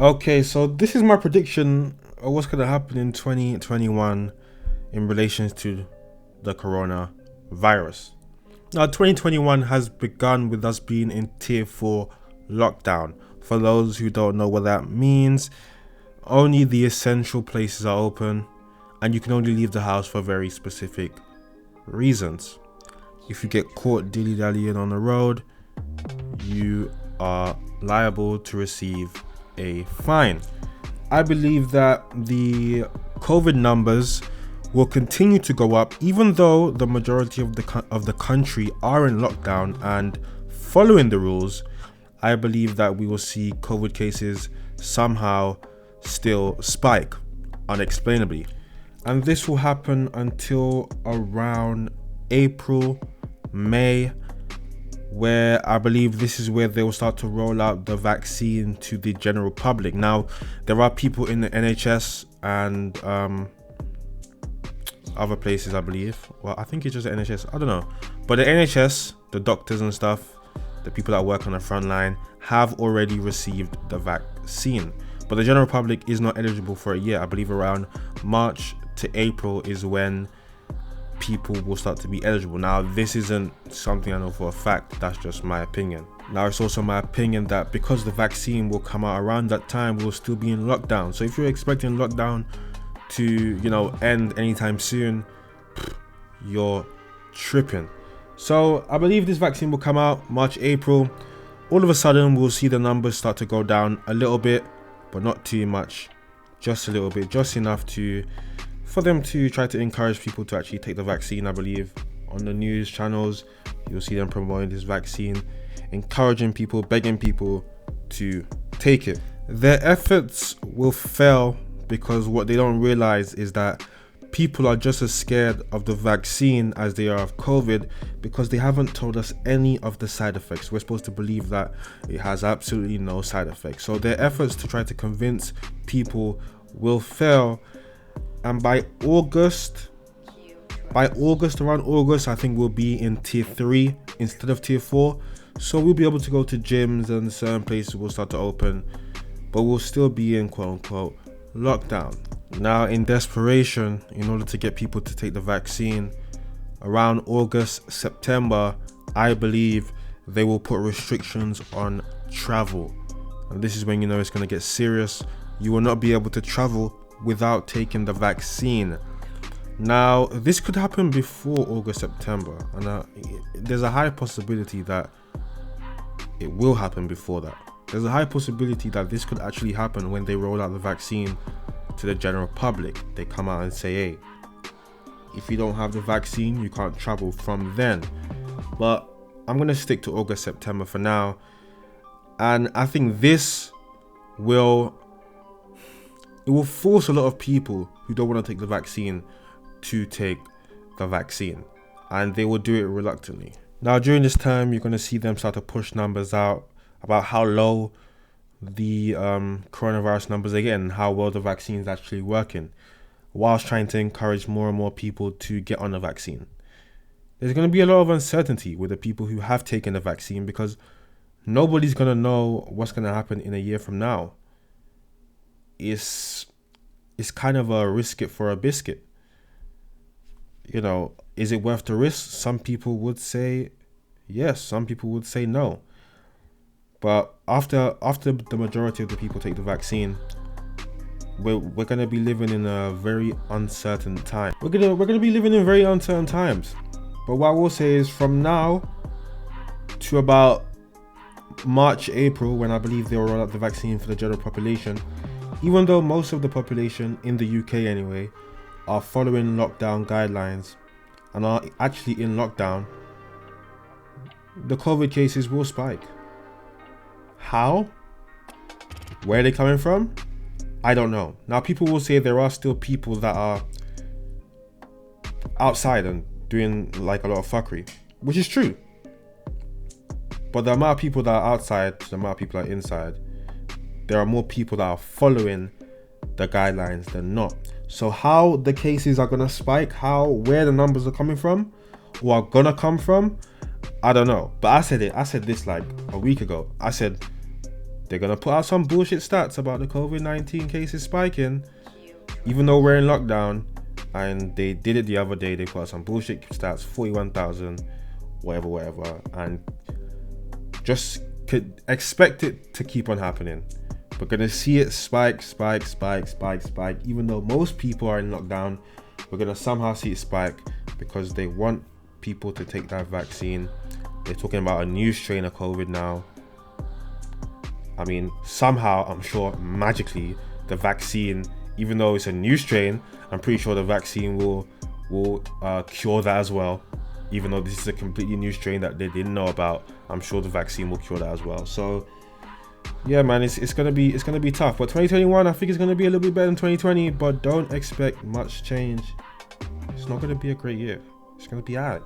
Okay, so this is my prediction of what's going to happen in 2021 in relation to the coronavirus. Now, 2021 has begun with us being in tier 4 lockdown. For those who don't know what that means, only the essential places are open and you can only leave the house for very specific reasons. If you get caught dilly-dallying on the road, you are liable to receive a fine. I believe that the COVID numbers will continue to go up, even though the majority of the country are in lockdown and following the rules. I believe that we will see COVID cases somehow still spike unexplainably, and this will happen until around April, May, where I believe this is where they will start to roll out the vaccine to the general public. Now, there are people in the NHS and other places, I believe. Well, I think it's just the NHS. I don't know. But the NHS, the doctors and stuff, the people that work on the front line have already received the vaccine. But the general public is not eligible for it yet. I believe around March to April is when people will start to be eligible. Now, this isn't something I know for a fact, that's just my opinion. Now, it's also my opinion that because the vaccine will come out around that time, we'll still be in lockdown. So if you're expecting lockdown to, end anytime soon, you're tripping. So I believe this vaccine will come out March, April. All of a sudden, we'll see the numbers start to go down a little bit, but not too much, just a little bit, just enough for them to try to encourage people to actually take the vaccine. I believe on the news channels, you'll see them promoting this vaccine, encouraging people, begging people to take it. Their efforts will fail because what they don't realize is that people are just as scared of the vaccine as they are of COVID, because they haven't told us any of the side effects. We're supposed to believe that it has absolutely no side effects. So their efforts to try to convince people will fail. And by August, around August, I think we'll be in tier 3 instead of tier 4. So we'll be able to go to gyms and certain places will start to open, but we'll still be in quote unquote lockdown. Now, in desperation, in order to get people to take the vaccine, around August, September, I believe they will put restrictions on travel. And this is when it's going to get serious. You will not be able to travel without taking the vaccine. Now, this could happen before August, September, and there's a high possibility that it will happen before that. There's a high possibility that this could actually happen when they roll out the vaccine to the general public. They come out and say, hey, if you don't have the vaccine, you can't travel from then. But I'm going to stick to August, September for now. And I think this will force a lot of people who don't want to take the vaccine to take the vaccine, and they will do it reluctantly. Now, during this time, you're going to see them start to push numbers out about how low the coronavirus numbers are getting, how well the vaccine is actually working, whilst trying to encourage more and more people to get on the vaccine. There's going to be a lot of uncertainty with the people who have taken the vaccine, because nobody's going to know what's going to happen in a year from now. It's kind of a risk it for a biscuit. Is it worth the risk? Some people would say yes, some people would say no. But after the majority of the people take the vaccine, we're going to be living in a very uncertain time. We're going to be living in very uncertain times. But what I will say is, from now to about March, April, when I believe they'll roll out the vaccine for the general population, even though most of the population in the UK anyway are following lockdown guidelines and are actually in lockdown, the COVID cases will spike. How? Where are they coming from? I don't know. Now, people will say there are still people that are outside and doing like a lot of fuckery, which is true. But the amount of people that are outside to the amount of people that are inside, there are more people that are following the guidelines than not. So how the cases are gonna spike, where the numbers are coming from, or are gonna come from, I don't know. But I said this like a week ago. I said they're gonna put out some bullshit stats about the COVID-19 cases spiking, even though we're in lockdown. And they did it the other day. They put out some bullshit stats, 41,000, whatever, and just could expect it to keep on happening. We're gonna see it spike. Even though most people are in lockdown, we're gonna somehow see it spike because they want people to take that vaccine. They're talking about a new strain of COVID now. I mean, somehow, I'm sure magically the vaccine, even though it's a new strain, I'm pretty sure the vaccine will cure that as well. Even though this is a completely new strain that they didn't know about, I'm sure the vaccine will cure that as well. So yeah, man, it's gonna be tough. But 2021, I think it's gonna be a little bit better than 2020. But don't expect much change. It's not gonna be a great year. It's gonna be alright.